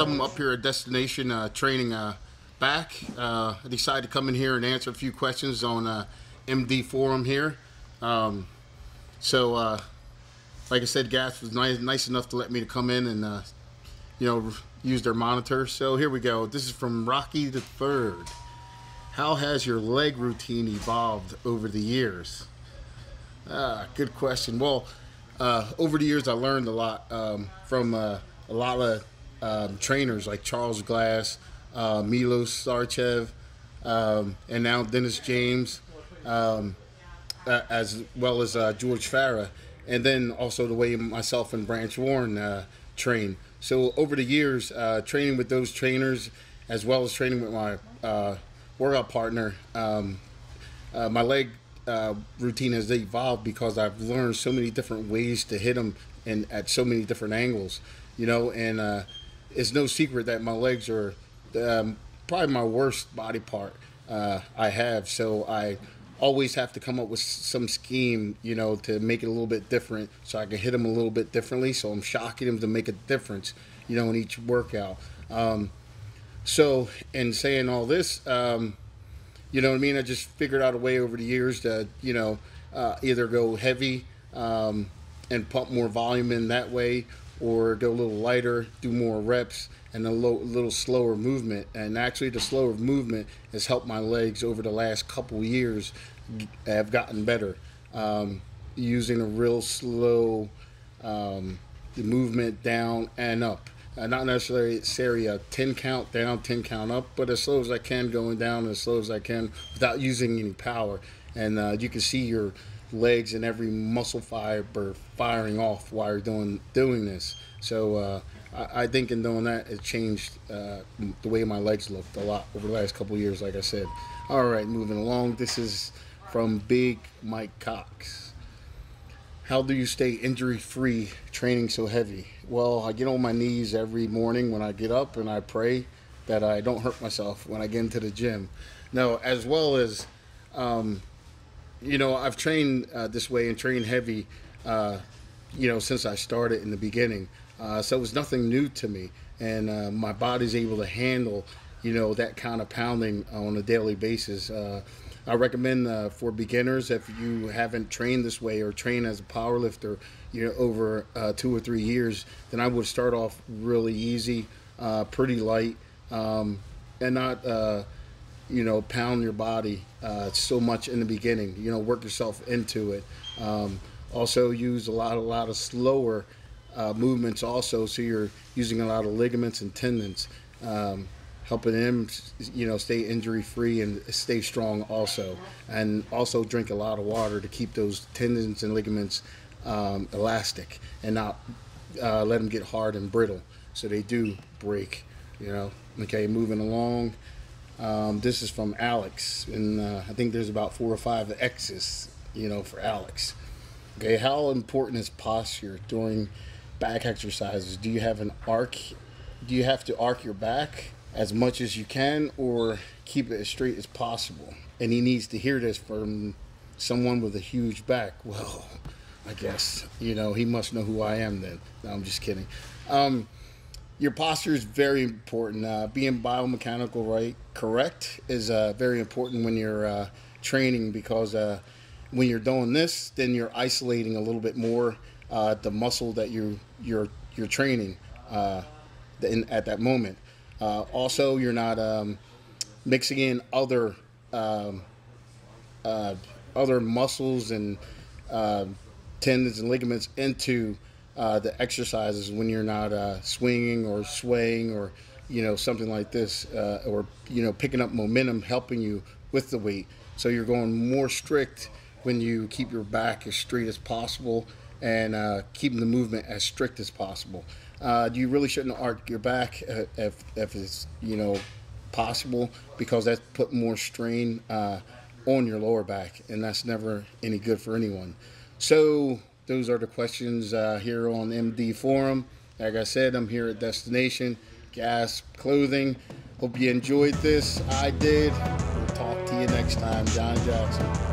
I'm up here at Destination training back. I decided to come in here and answer a few questions on MD Forum here. Like I said, Gas was nice enough to let me to come in and use their monitor. So here we go. This is from Rocky the Third. How has your leg routine evolved over the years? Good question. Well, over the years I learned a lot from a lot of trainers like Charles Glass, Milos Sarchev, and now Dennis James, as well as George Farah, and then also the way myself and Branch Warren train. So over the years, training with those trainers, as well as training with my workout partner, my leg routine has evolved because I've learned so many different ways to hit them and at so many different angles, and it's no secret that my legs are probably my worst body part I have. So I always have to come up with some scheme, to make it a little bit different so I can hit them a little bit differently. So I'm shocking them to make a difference, in each workout. So in saying all this, you know what I mean? I just figured out a way over the years to, either go heavy and pump more volume in that way, or go a little lighter, do more reps, and a little slower movement. And actually the slower movement has helped my legs over the last couple years have gotten better. Using a real slow movement down and up. Not necessarily a 10 count down, 10 count up, but as slow as I can going down, as slow as I can without using any power. And you can see your legs and every muscle fiber firing off while you're doing this. So I think in doing that, it changed the way my legs looked a lot over the last couple of years, like I said. All right, moving along. This is from Big Mike Cox. How do you stay injury-free training so heavy? Well, I get on my knees every morning when I get up, and I pray that I don't hurt myself when I get into the gym. No, as well as, I've trained this way and trained heavy, since I started in the beginning. So it was nothing new to me, and my body's able to handle, that kind of pounding on a daily basis. I recommend for beginners, if you haven't trained this way or trained as a power lifter, over 2 or 3 years, then I would start off really easy, pretty light, and not, pound your body so much in the beginning. Work yourself into it. Also use a lot of slower movements also, so you're using a lot of ligaments and tendons. Helping them, stay injury-free and stay strong also. And also drink a lot of water to keep those tendons and ligaments elastic and not let them get hard and brittle, so they do break, Okay, moving along. This is from Alex, and I think there's about 4 or 5 X's, for Alex. Okay, how important is posture during back exercises? Do you have an arc? Do you have to arc your back as much as you can, or keep it as straight as possible? And he needs to hear this from someone with a huge back. Well, I guess, he must know who I am then. No, I'm just kidding. Your posture is very important. Being biomechanical correct is very important when you're training, because when you're doing this, then you're isolating a little bit more the muscle that you're training at that moment. Also, you're not mixing in other muscles and tendons and ligaments into the exercises when you're not swinging or swaying or something like this, or picking up momentum, helping you with the weight. So you're going more strict when you keep your back as straight as possible and keeping the movement as strict as possible. You really shouldn't arc your back if it's possible, because that's put more strain on your lower back, and that's never any good for anyone. So those are the questions here on MD Forum. Like I said, I'm here at Destination Gas Clothing. Hope you enjoyed this. I did. We'll talk to you next time. John Jackson.